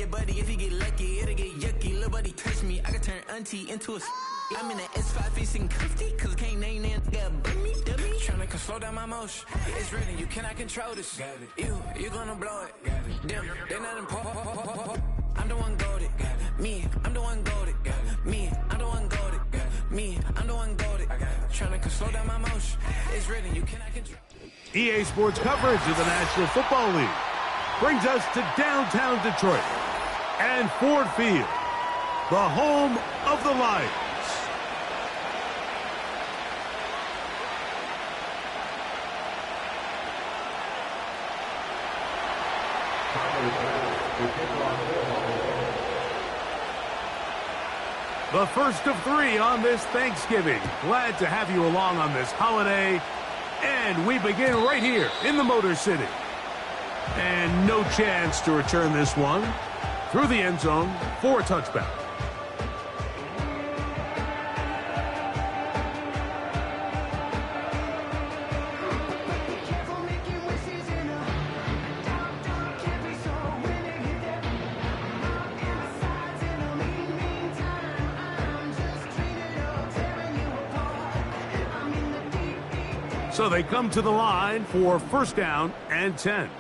Yeah, buddy, if you get lucky, it'll get yucky. Little buddy touch me, I can turn auntie into a. I'm in that S5 facing cuffy, cause I can't name that nigga dummy. Tryna slow down my motion. It's written, you cannot control this. You gonna blow it. Damn, they not important. I'm the one goated. Me, I'm the one goated. Me, I'm the one goated. Me, I'm the one goated. Tryna slow down my motion. It's written, you cannot control. EA Sports coverage of the National Football League brings us to downtown Detroit and Ford Field, the home of the Lions. The first of 3 on this Thanksgiving. Glad to have you along on this holiday. And we begin right here in the Motor City. And no chance to return this one through the end zone for a touchback. So they come to the line for first down and 10.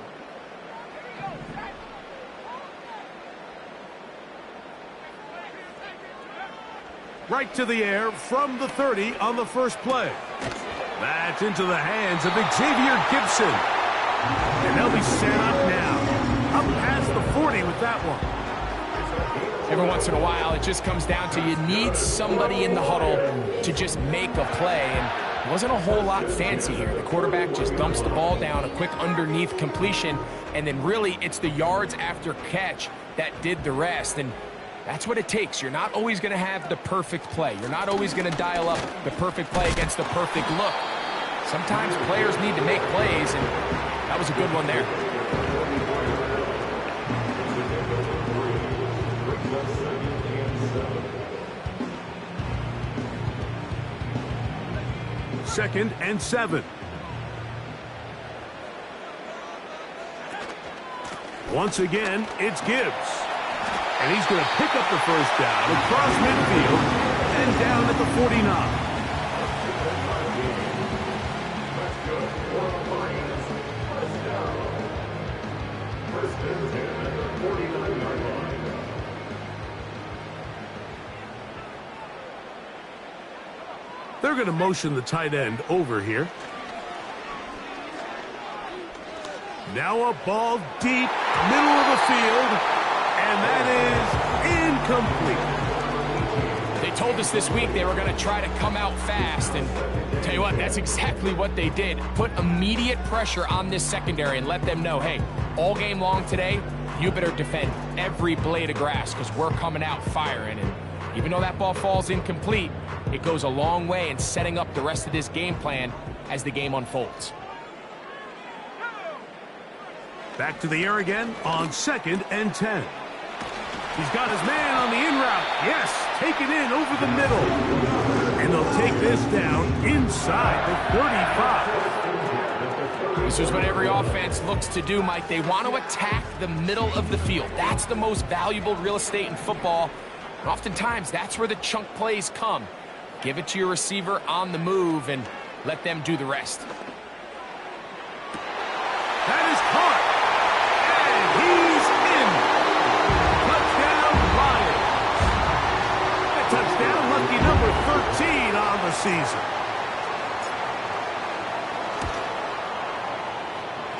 Right to the air from the 30 on the first play. That's into the hands of Xavier Gibson. And they'll be set up now. Up past the 40 with that one. Every once in a while, it just comes down to you need somebody in the huddle to just make a play. And it wasn't a whole lot fancy here. The quarterback just dumps the ball down, a quick underneath completion, and then really it's the yards after catch that did the rest. And that's what it takes. You're not always going to have the perfect play. You're not always going to dial up the perfect play against the perfect look. Sometimes players need to make plays, and that was a good one there. Second and 7. Once again, it's Gibbs. And he's going to pick up the first down across midfield and down at the 49. They're going to motion the tight end over here. Now a ball deep, middle of the field, and that is incomplete. They told us this week they were going to try to come out fast, and tell you what, that's exactly what they did. Put immediate pressure on this secondary and let them know, hey, all game long today, you better defend every blade of grass because we're coming out firing. And even though that ball falls incomplete, it goes a long way in setting up the rest of this game plan as the game unfolds. Back to the air again on second and 10. He's got his man on the in route. Yes, take it in over the middle. And they'll take this down inside the 35. This is what every offense looks to do, Mike. They want to attack the middle of the field. That's the most valuable real estate in football. And oftentimes, that's where the chunk plays come. Give it to your receiver on the move and let them do the rest. That is caught. And he's in. Touchdown, Lions. A touchdown, lucky number 13 on the season.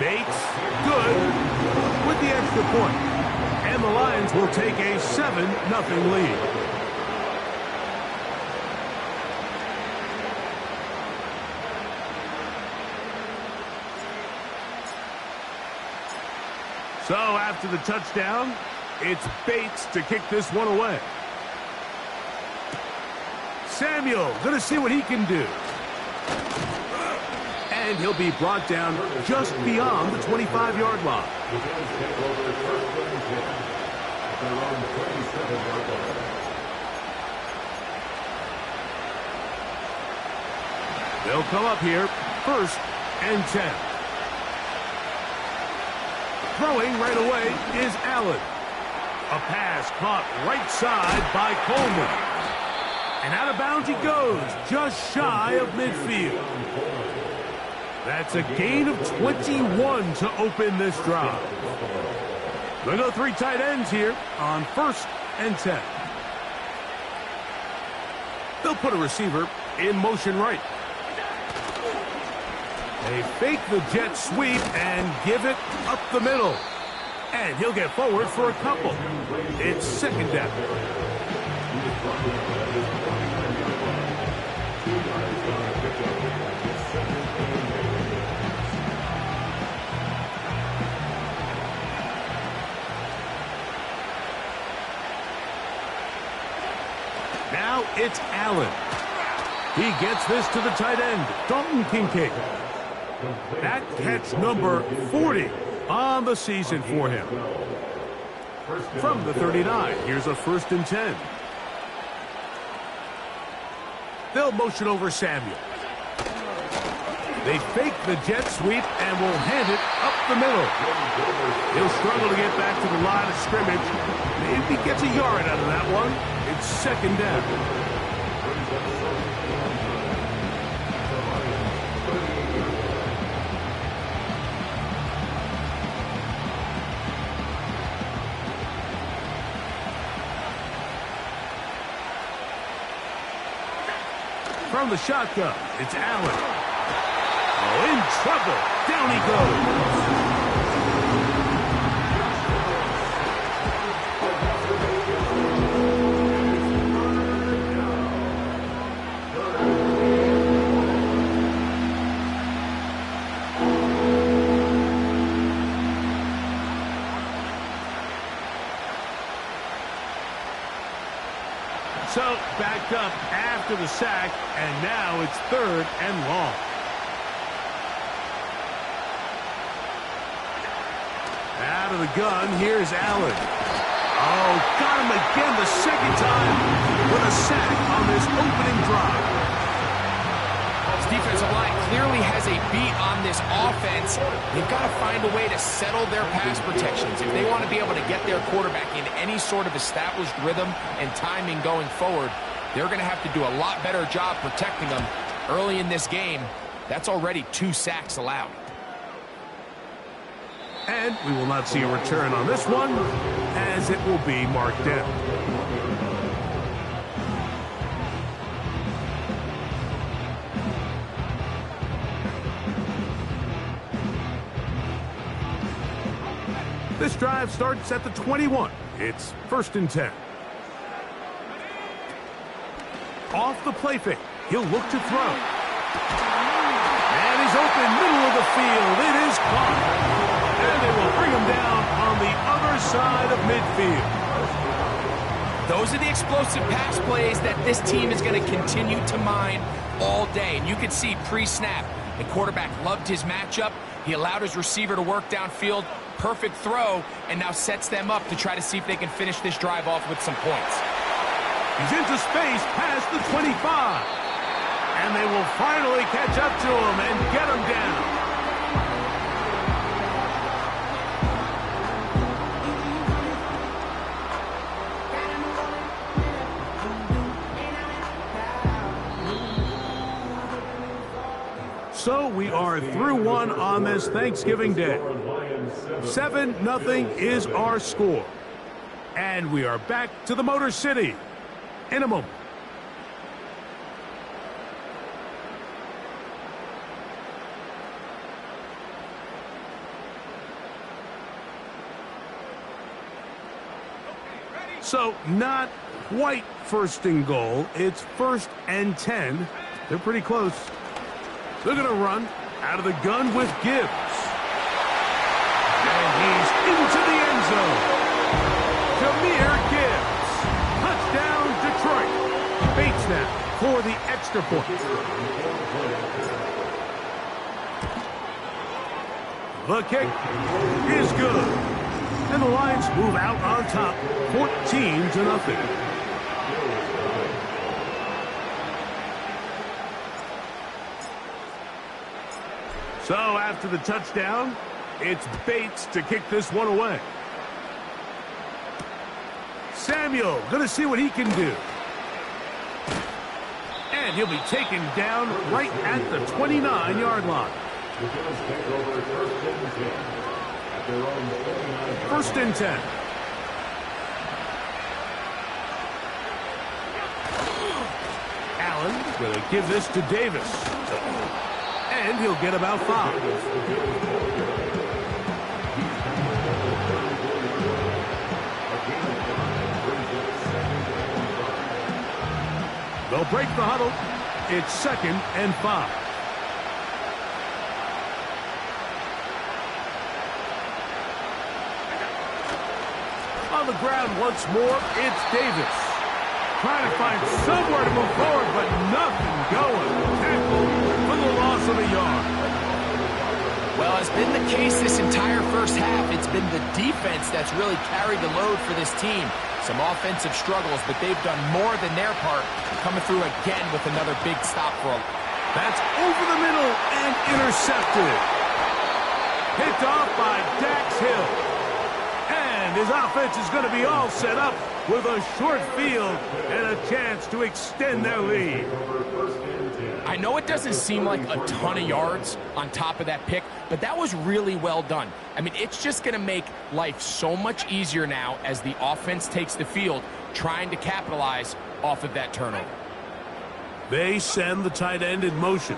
Bates, good, with the extra point. And the Lions will take a 7-0 lead. So after the touchdown, it's Bates to kick this one away. Samuel going to see what he can do. And he'll be brought down just beyond the 25-yard line. They'll come up here, first and 10. Throwing right away is Allen. A pass caught right side by Coleman. And out of bounds he goes, just shy of midfield. That's a gain of 21 to open this drive. They'll go 3 tight ends here on 1st and 10. They'll put a receiver in motion right. They fake the jet sweep and give it up the middle. And he'll get forward for a couple. It's 2nd down. Now it's Allen. He gets this to the tight end, Dalton Kincaid. That catch number 40 on the season for him. From the 39, here's a 1st and 10. They'll motion over Samuel. They fake the jet sweep and will hand it up the middle. He'll struggle to get back to the line of scrimmage. Maybe he gets a yard out of that one. It's 2nd down. From the shotgun, it's Allen. Oh, in trouble. Down he goes. So, backed up after the sack, and now it's 3rd and long. Out of the gun, here's Allen. Oh, got him again the 2nd time with a sack on this opening drive. This defensive line clearly has a beat on this offense. They've got to find a way to settle their pass protections. If they want to be able to get their quarterback in any sort of established rhythm and timing going forward, they're going to have to do a lot better job protecting them early in this game. That's already 2 sacks allowed. And we will not see a return on this one, as it will be marked down. This drive starts at the 21. It's 1st and 10. Off the play fake. He'll look to throw. And he's open, middle of the field. It is caught. And they will bring him down on the other side of midfield. Those are the explosive pass plays that this team is going to continue to mine all day. And you can see pre-snap, the quarterback loved his matchup. He allowed his receiver to work downfield. Perfect throw, and now sets them up to try to see if they can finish this drive off with some points. He's into space past the 25. And they will finally catch up to him and get him down. So we are through one on this Thanksgiving Day. 7-0 is our score. And we are back to the Motor City in a moment. So not quite 1st and goal. It's 1st and 10. They're pretty close. They're going to run out of the gun with Gibbs. And he's into the end zone. Jahmyr Gibbs. Touchdown, Detroit. Bates now for the extra point. The kick is good. And the Lions move out on top, 14-0. So after the touchdown, it's Bates to kick this one away. Samuel, gonna see what he can do. And he'll be taken down right at the 29-yard line. First and 10. Allen going to give this to Davis. And he'll get about 5. They'll break the huddle. It's 2nd and 5. On the ground once more, it's Davis. Trying to find somewhere to move forward, but nothing going. Tackle for the loss of a yard. Well, as been the case this entire first half, it's been the defense that's really carried the load for this team. Some offensive struggles, but they've done more than their part, coming through again with another big stop for a... That's over the middle and intercepted. Picked off by Dax Hill. And his offense is going to be all set up with a short field and a chance to extend their lead. I know it doesn't seem like a ton of yards on top of that pick, but that was really well done. I mean, it's just going to make life so much easier now as the offense takes the field, trying to capitalize off of that turnover. They send the tight end in motion.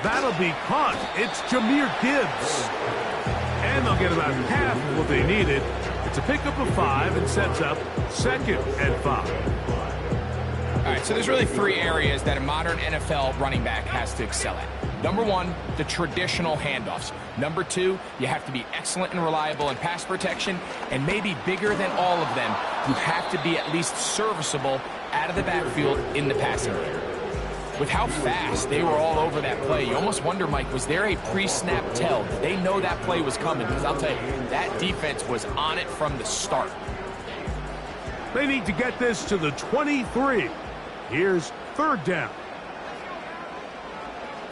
That'll be caught. It's Jahmyr Gibbs. And they'll get about half of what they needed. It's a pickup of 5 and sets up 2nd and 5. All right, so there's really 3 areas that a modern NFL running back has to excel at. Number 1, the traditional handoffs. Number 2, you have to be excellent and reliable in pass protection. And maybe bigger than all of them, you have to be at least serviceable out of the backfield in the passing game. With how fast they were all over that play, you almost wonder, Mike, was there a pre-snap tell? Did they know that play was coming? Because I'll tell you, that defense was on it from the start. They need to get this to the 23. Here's 3rd down.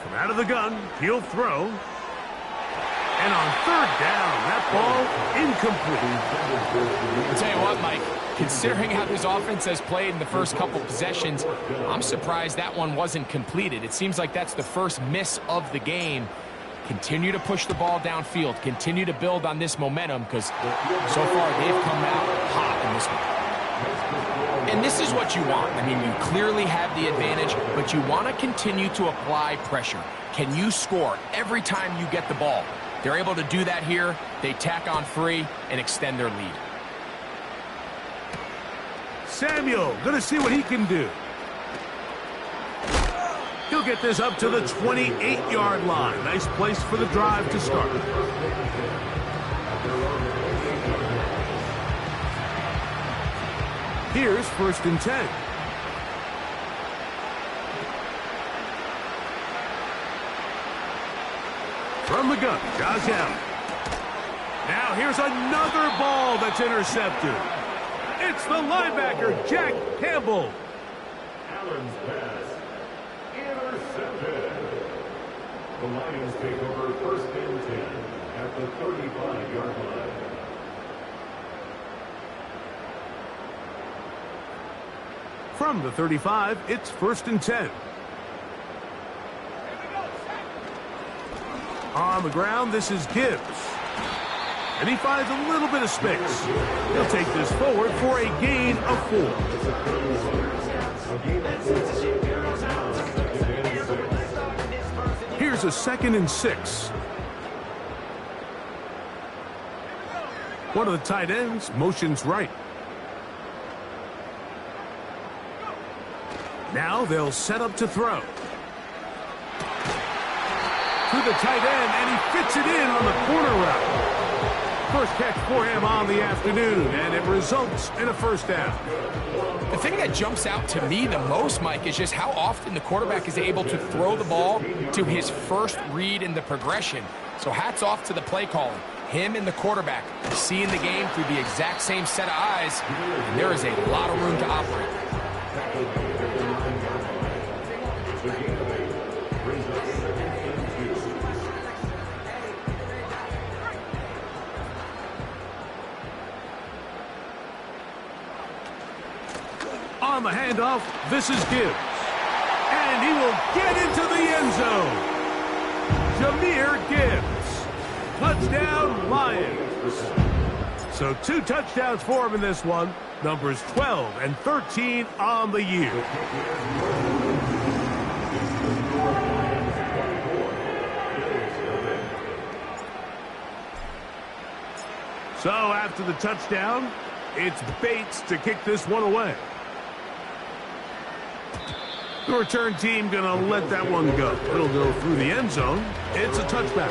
From out of the gun, he'll throw. And on 3rd down, that ball incomplete. I'll tell you what, Mike, considering how this offense has played in the first couple possessions, I'm surprised that one wasn't completed. It seems like that's the first miss of the game. Continue to push the ball downfield. Continue to build on this momentum because so far they've come out hot in this one. And this is what you want. I mean, you clearly have the advantage, but you want to continue to apply pressure. Can you score every time you get the ball? They're able to do that here. They tack on 3 and extend their lead. Samuel, going to see what he can do. He'll get this up to the 28-yard line. Nice place for the drive to start. Here's 1st and 10. From the gun, Josh Allen. Now here's another ball that's intercepted. It's the linebacker, Jack Campbell. Allen's pass intercepted. The Lions take over 1st and 10 at the 35-yard line. From the 35, it's 1st and 10. On the ground, this is Gibbs. And he finds a little bit of space. He'll take this forward for a gain of 4. Here's a 2nd and 6. One of the tight ends motions right. Now they'll set up to throw. To the tight end, and he fits it in on the corner route. First catch for him on the afternoon, and it results in a 1st down. The thing that jumps out to me the most, Mike, is just how often the quarterback is able to throw the ball to his first read in the progression. So hats off to the play caller. Him and the quarterback seeing the game through the exact same set of eyes, and there is a lot of room to operate. On the handoff, this is Gibbs. And he will get into the end zone. Jahmyr Gibbs. Touchdown, Lions. So 2 touchdowns for him in this one. Numbers 12 and 13 on the year. So after the touchdown, it's Bates to kick this one away. The return team going to let that one go. It'll go through the end zone. It's a touchback.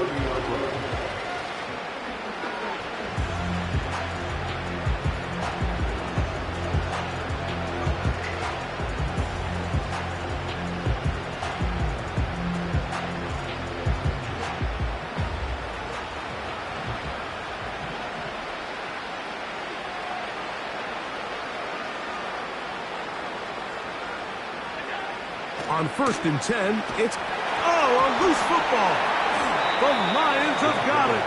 On 1st and 10, it's, a loose football. The Lions have got it.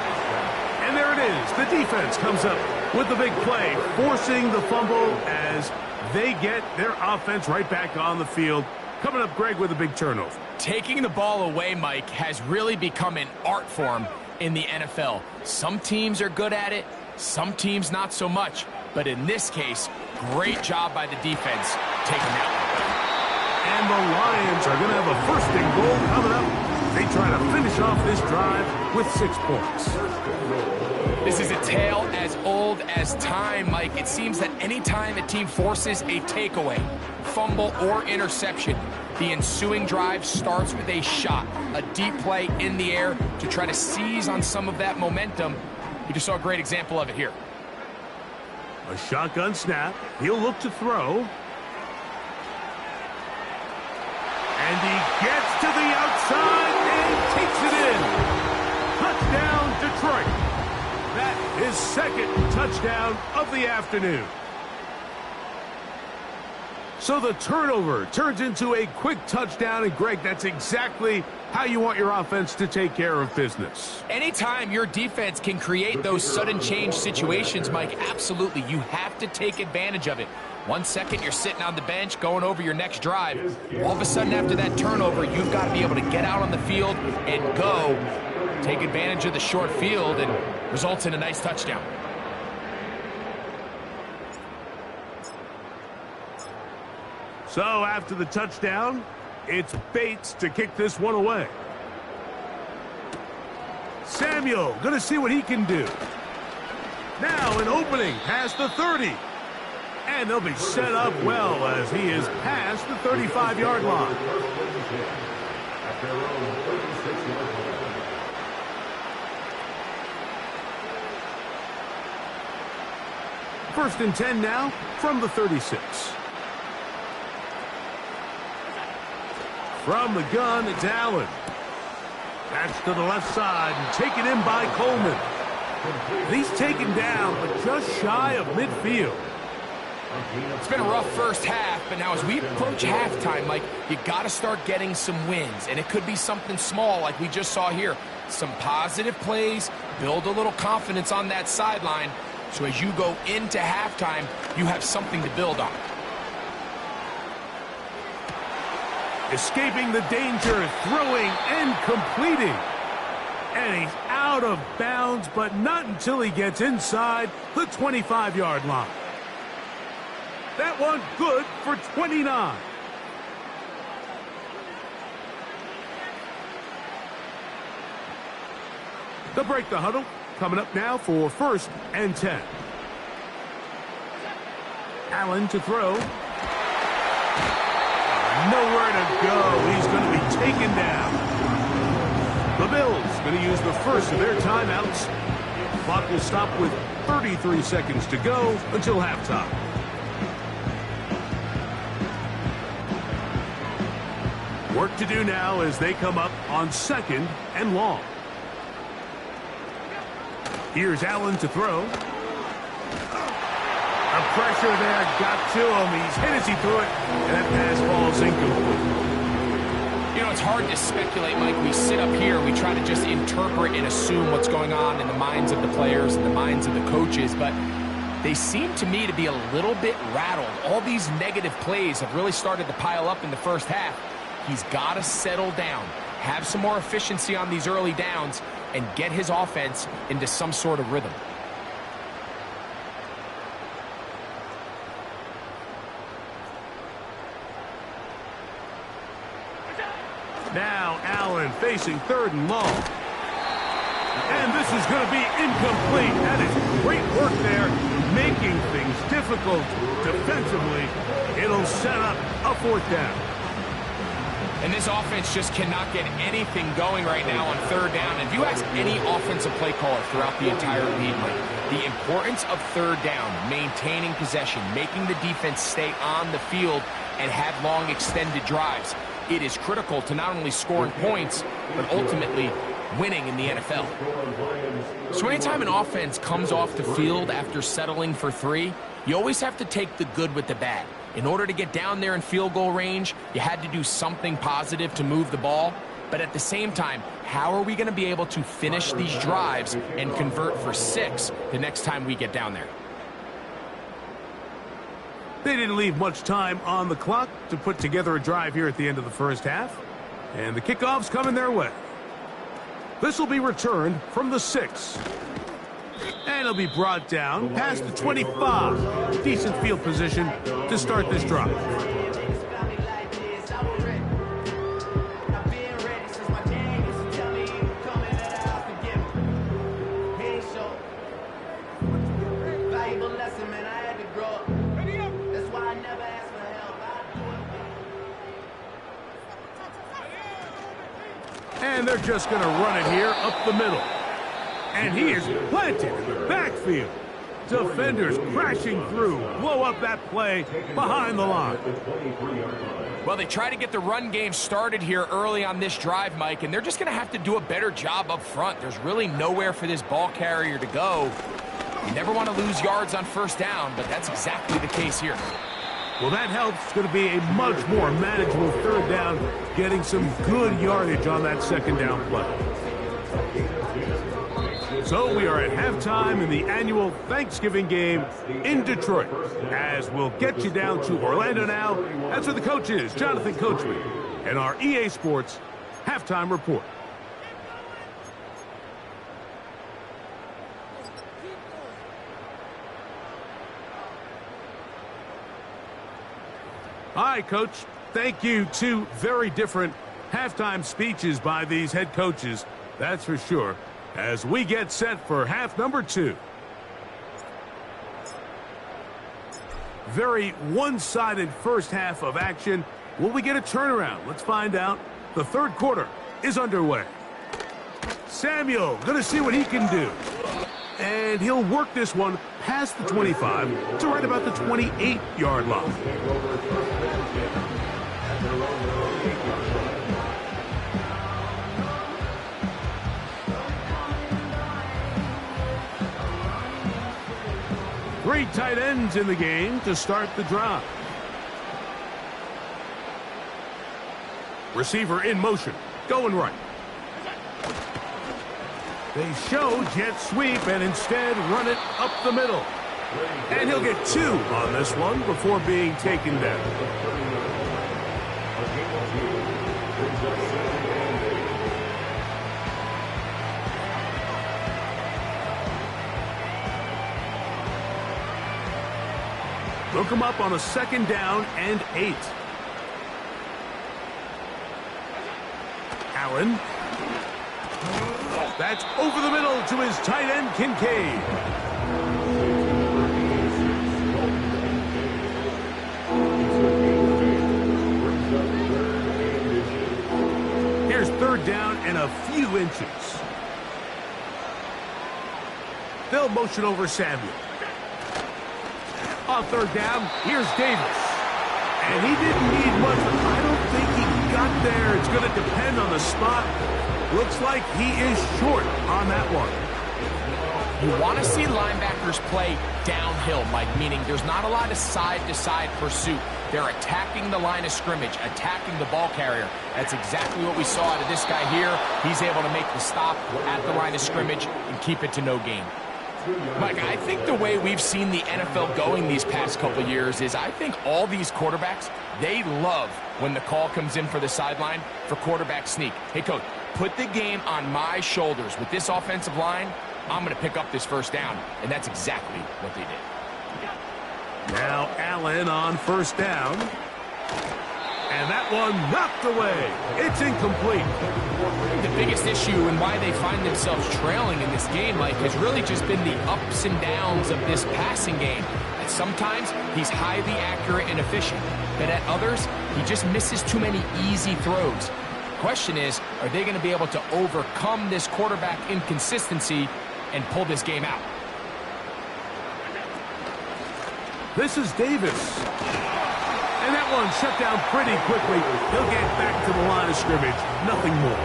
And there it is. The defense comes up with the big play, forcing the fumble as they get their offense right back on the field. Coming up, Greg, with a big turnover. Taking the ball away, Mike, has really become an art form in the NFL. Some teams are good at it, some teams not so much. But in this case, great job by the defense taking that one. And the Lions are going to have a 1st and goal coming up. They try to finish off this drive with 6 points. This is a tale as old as time, Mike. It seems that any time a team forces a takeaway, fumble, or interception, the ensuing drive starts with a shot, a deep play in the air to try to seize on some of that momentum. You just saw a great example of it here. A shotgun snap. He'll look to throw. And he gets to the outside and takes it in. Touchdown, Detroit. That is 2nd touchdown of the afternoon. So the turnover turns into a quick touchdown. And, Greg, that's exactly how you want your offense to take care of business. Anytime your defense can create those sudden change situations, Mike, absolutely, you have to take advantage of it. 1 second, you're sitting on the bench, going over your next drive. All of a sudden, after that turnover, you've got to be able to get out on the field and go. Take advantage of the short field, and results in a nice touchdown. So after the touchdown, it's Bates to kick this one away. Samuel going to see what he can do. Now an opening past the 30. And they'll be set up well as he is past the 35-yard line. First and 10 now from the 36. From the gun, it's Allen. That's to the left side and taken in by Coleman. He's taken down, but just shy of midfield. It's been a rough first half, but now as we approach halftime, Mike, you got to start getting some wins, and it could be something small like we just saw here. Some positive plays, build a little confidence on that sideline, so as you go into halftime, you have something to build on. Escaping the danger, throwing and completing. And he's out of bounds, but not until he gets inside the 25-yard line. That one good for 29. They'll break the huddle. Coming up now for 1st and 10. Allen to throw. Nowhere to go. He's going to be taken down. The Bills going to use the first of their timeouts. Clock will stop with 33 seconds to go until halftime. Work to do now as they come up on 2nd and long. Here's Allen to throw. The pressure there got to him. He's hit as he threw it, and that pass falls incomplete. You know, it's hard to speculate, Mike. We sit up here, we try to just interpret and assume what's going on in the minds of the players and the minds of the coaches, but they seem to me to be a little bit rattled. All these negative plays have really started to pile up in the first half. He's got to settle down, have some more efficiency on these early downs, and get his offense into some sort of rhythm. Now Allen facing 3rd and long. And this is going to be incomplete. That is great work there, making things difficult defensively. It'll set up a 4th down. And this offense just cannot get anything going right now on 3rd down. And if you ask any offensive play caller throughout the entire league, the importance of 3rd down, maintaining possession, making the defense stay on the field and have long extended drives, it is critical to not only scoring points, but ultimately winning in the NFL. So anytime an offense comes off the field after settling for 3, you always have to take the good with the bad. In order to get down there in field goal range, you had to do something positive to move the ball. But at the same time, how are we going to be able to finish these drives and convert for 6 the next time we get down there? They didn't leave much time on the clock to put together a drive here at the end of the first half. And the kickoff's coming their way. This will be returned from the 6. And it'll be brought down past the 25. Decent field position to start this drive. And they're just going to run it here up the middle. And he is planted in the backfield. Defenders crashing through, blow up that play behind the line. Well, they try to get the run game started here early on this drive, Mike, and they're just going to have to do a better job up front. There's really nowhere for this ball carrier to go. You never want to lose yards on 1st down, but that's exactly the case here. Well, that helps. It's going to be a much more manageable 3rd down, getting some good yardage on that 2nd down play. So we are at halftime in the annual Thanksgiving game in Detroit. As we'll get you down to Orlando now, that's where the coach is, Jonathan Coachman, and our EA Sports halftime report. All right, Coach, thank you. 2 very different halftime speeches by these head coaches, that's for sure, as we get set for half number 2. Very one-sided first half of action. Will we get a turnaround? Let's find out. The 3rd quarter is underway. Samuel going to see what he can do. And he'll work this one past the 25 to right about the 28-yard line. Three tight ends in the game to start the drive. Receiver in motion, going right. They show jet sweep and instead run it up the middle. And he'll get 2 on this one before being taken down. Look him up on a 2nd down and 8. Allen. That's over the middle to his tight end, Kincaid. Here's 3rd down and a few inches. They'll motion over Samuel. On 3rd down, here's Davis. And he didn't need much. I don't think he got there. It's going to depend on the spot. Looks like he is short on that one. You want to see linebackers play downhill, Mike, meaning there's not a lot of side-to-side pursuit. They're attacking the line of scrimmage, attacking the ball carrier. That's exactly what we saw out of this guy here. He's able to make the stop at the line of scrimmage and keep it to no gain. Mike, I think the way we've seen the NFL going these past couple years is I think all these quarterbacks, they love when the call comes in for the sideline for quarterback sneak. Hey, coach, put the game on my shoulders. With this offensive line, I'm going to pick up this first down, and that's exactly what they did. Now Allen on first down. And that one knocked away. It's incomplete. The biggest issue and why they find themselves trailing in this game, Mike, has really just been the ups and downs of this passing game. And sometimes he's highly accurate and efficient, but at others, he just misses too many easy throws. Question is, are they going to be able to overcome this quarterback inconsistency and pull this game out? This is Davis. And that one shut down pretty quickly. He'll get back to the line of scrimmage. Nothing more.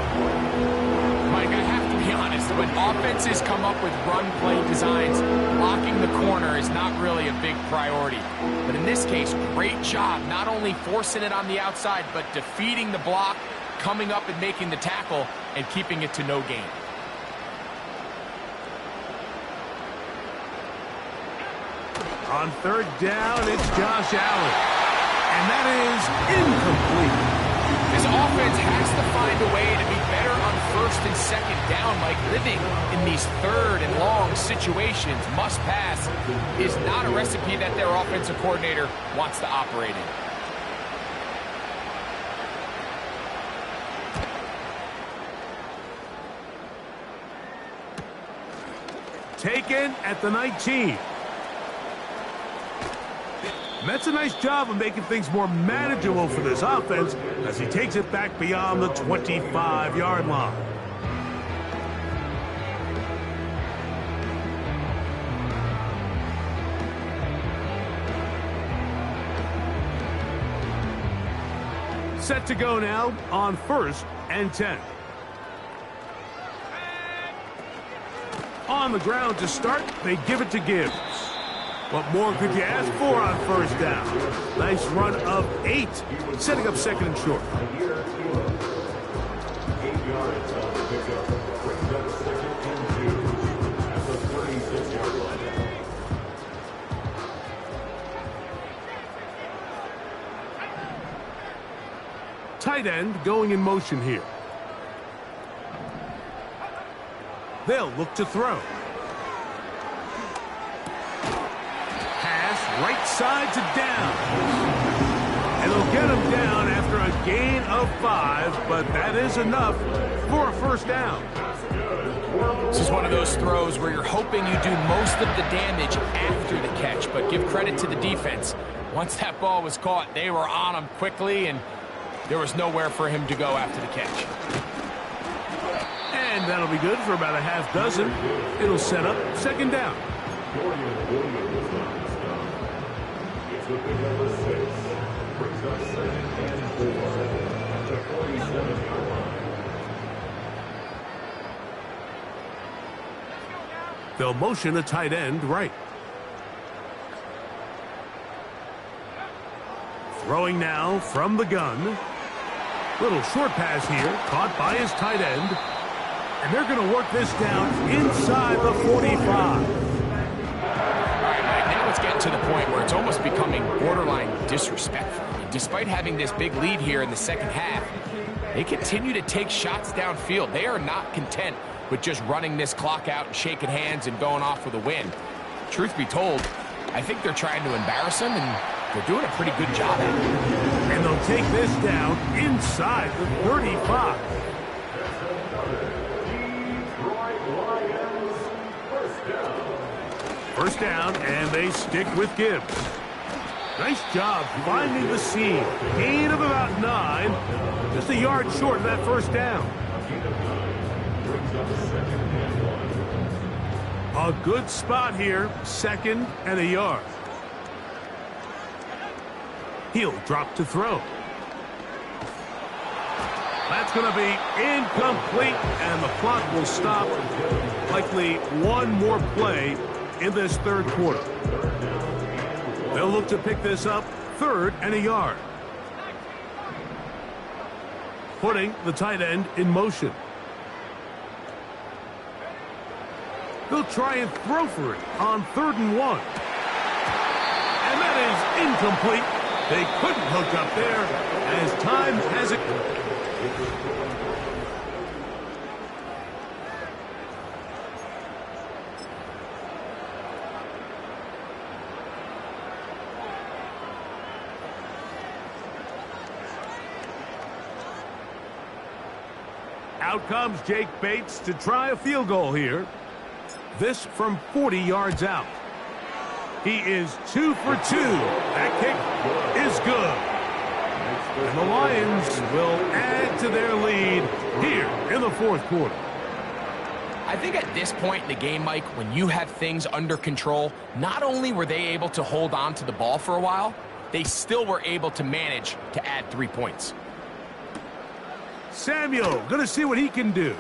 Mike, I have to be honest. When offenses come up with run-play designs, blocking the corner is not really a big priority. But in this case, great job not only forcing it on the outside, but defeating the block, coming up and making the tackle, and keeping it to no gain. On third down, it's Josh Allen. And that is incomplete. This offense has to find a way to be better on first and second down, Mike. Living in these third and long situations, must pass, is not a recipe that their offensive coordinator wants to operate in. Taken at the 19. And that's a nice job of making things more manageable for this offense as he takes it back beyond the 25-yard line. Set to go now on 1st and 10. On the ground to start, they give it to Gibbs. What more could you ask for on first down? Nice run of 8, setting up second and short. 8 yards on the pickup. Brings up second and 2 at the 36-yard line. Tight end going in motion here. They'll look to throw. Right side to down. And they'll get him down after a gain of 5, but that is enough for a first down. This is one of those throws where you're hoping you do most of the damage after the catch, but give credit to the defense. Once that ball was caught, they were on him quickly, and there was nowhere for him to go after the catch. And that'll be good for about a half dozen. It'll set up second down. The big number 6 brings up second and 4 at the 47-yard line. They'll motion a tight end right. Throwing now from the gun. Little short pass here, caught by his tight end. And they're going to work this down inside the 45. It's getting to the point where it's almost becoming borderline disrespectful. Despite having this big lead here in the second half, they continue to take shots downfield. They are not content with just running this clock out and shaking hands and going off with a win. Truth be told, I think they're trying to embarrass him, and they're doing a pretty good job at it. And they'll take this down inside the 35. First down, and they stick with Gibbs. Nice job finding the seam. Gain of about 9. Just a yard short of that first down. A good spot here. Second and a yard. He'll drop to throw. That's going to be incomplete, and the clock will stop. Likely one more play in this third quarter. They'll look to pick this up 3rd and a yard. Putting the tight end in motion. They'll try and throw for it on 3rd and 1. And that is incomplete. They couldn't hook up there as time has it. Out comes Jake Bates to try a field goal here. This from 40 yards out. He is 2 for 2. That kick is good. And the Lions will add to their lead here in the 4th quarter. I think at this point in the game, Mike, when you have things under control, not only were they able to hold on to the ball for a while, they still were able to manage to add 3 points. Samuel going to see what he can do.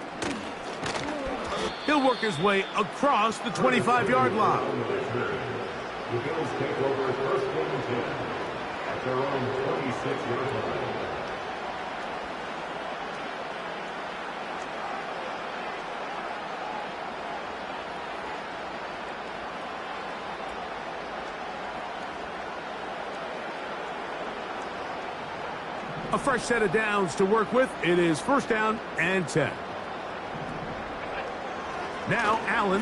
He'll work his way across the 25-yard line. The Bills take over 1st and 10 at their own 26-yard line. A fresh set of downs to work with. It is 1st down and 10. Now Allen.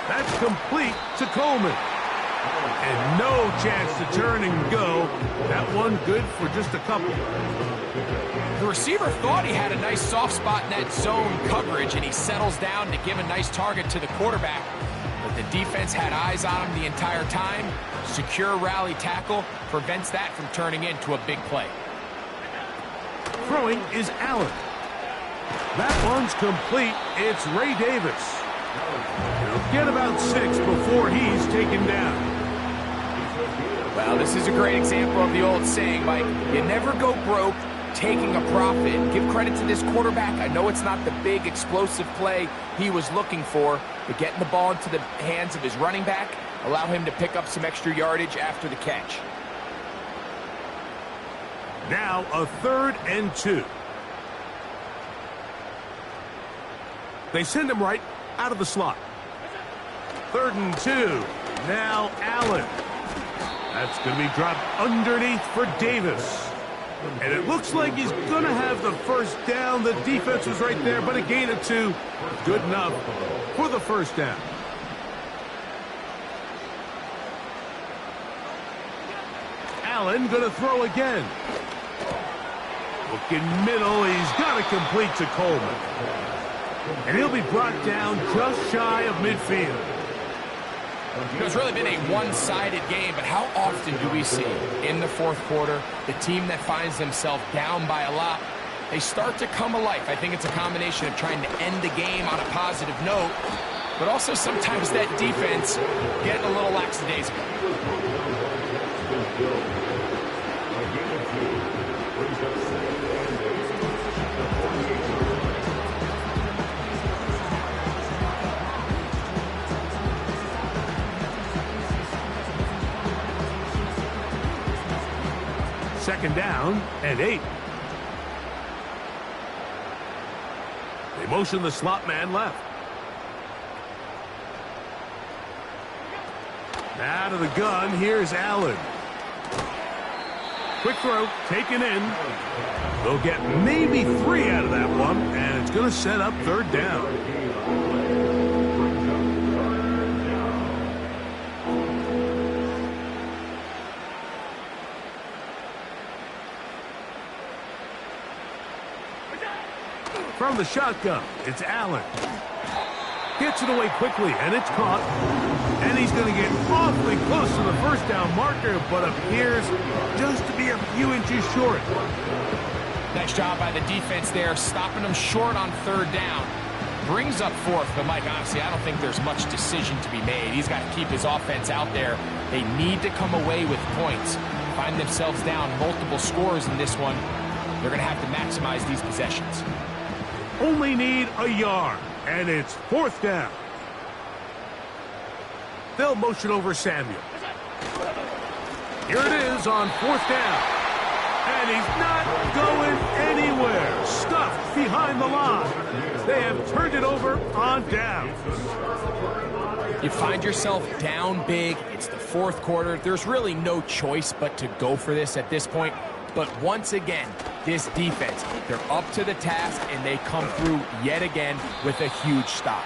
That's complete to Coleman. And no chance to turn and go. That one good for just a couple. The receiver thought he had a nice soft spot in that zone coverage, and he settles down to give a nice target to the quarterback. But the defense had eyes on him the entire time. Secure rally tackle prevents that from turning into a big play. Throwing is Allen. That one's complete. It's Ray Davis. He'll get about 6 before he's taken down. Well, this is a great example of the old saying, Mike. You never go broke taking a profit. Give credit to this quarterback. I know it's not the big explosive play he was looking for, but getting the ball into the hands of his running back allow him to pick up some extra yardage after the catch. Now a 3rd and 2. They send him right out of the slot. 3rd and 2. Now Allen. That's going to be dropped underneath for Davis. And it looks like he's going to have the 1st down. The defense was right there, but a gain of 2. Good enough for the 1st down. Allen going to throw again. Looking middle, he's got to complete to Coleman. And he'll be brought down just shy of midfield. You know, it's really been a one-sided game, but how often do we see in the 4th quarter the team that finds themselves down by a lot, they start to come alive? I think it's a combination of trying to end the game on a positive note, but also sometimes that defense getting a little lackadaisical. Second down and 8. They motion the slot man left. Out of the gun, here's Allen. Quick throw, taken in. They'll get maybe 3 out of that one, and it's going to set up 3rd down. From the shotgun, it's Allen. Gets it away quickly, and it's caught. And he's going to get awfully close to the 1st down marker, but appears just to be a few inches short. Nice job by the defense there, stopping them short on 3rd down. Brings up 4th, but Mike, honestly, I don't think there's much decision to be made. He's got to keep his offense out there. They need to come away with points. Find themselves down multiple scores in this one. They're going to have to maximize these possessions. Only need a yard, and it's 4th down. They'll motion over Samuel. Here it is on 4th down. And he's not going anywhere. Stuffed behind the line. They have turned it over on downs. You find yourself down big. It's the fourth quarter. There's really no choice but to go for this at this point. But once again, this defense, they're up to the task, and they come through yet again with a huge stop.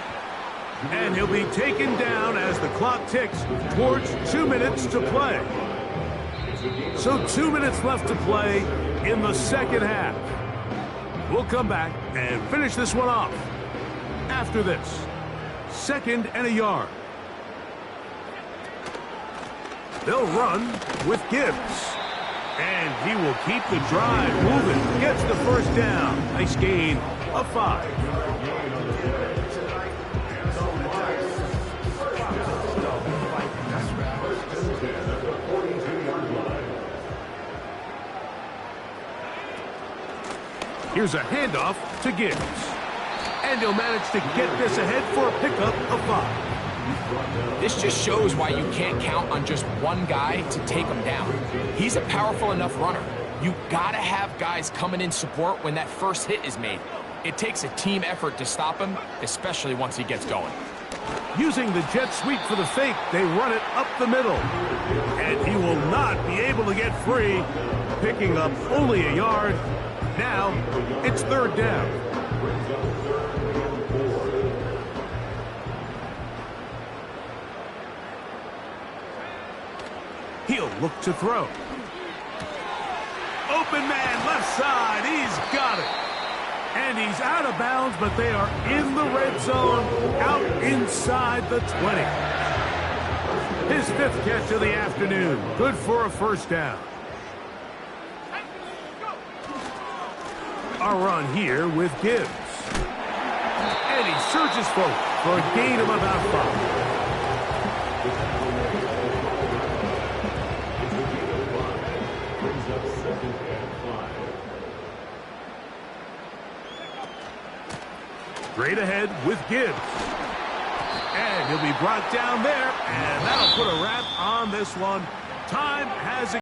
And he'll be taken down as the clock ticks towards 2 minutes to play. So 2 minutes left to play in the second half. We'll come back and finish this one off after this. 2nd and a yard. They'll run with Gibbs. And he will keep the drive moving. Gets the first down. Nice gain of 5. Here's a handoff to Gibbs. And he'll manage to get this ahead for a pickup of 5. This just shows why you can't count on just one guy to take him down. He's a powerful enough runner. You gotta have guys coming in support when that first hit is made. It takes a team effort to stop him, especially once he gets going. Using the jet sweep for the fake, they run it up the middle. And he will not be able to get free, picking up only a yard. Now, it's 3rd down. He'll look to throw. Open man, left side. He's got it. And he's out of bounds, but they are in the red zone, out inside the 20. His 5th catch of the afternoon. Good for a first down. A run here with Gibbs. And he surges forward for a gain of about 5. Straight ahead with Gibbs. And he'll be brought down there, and that'll put a wrap on this one. Time has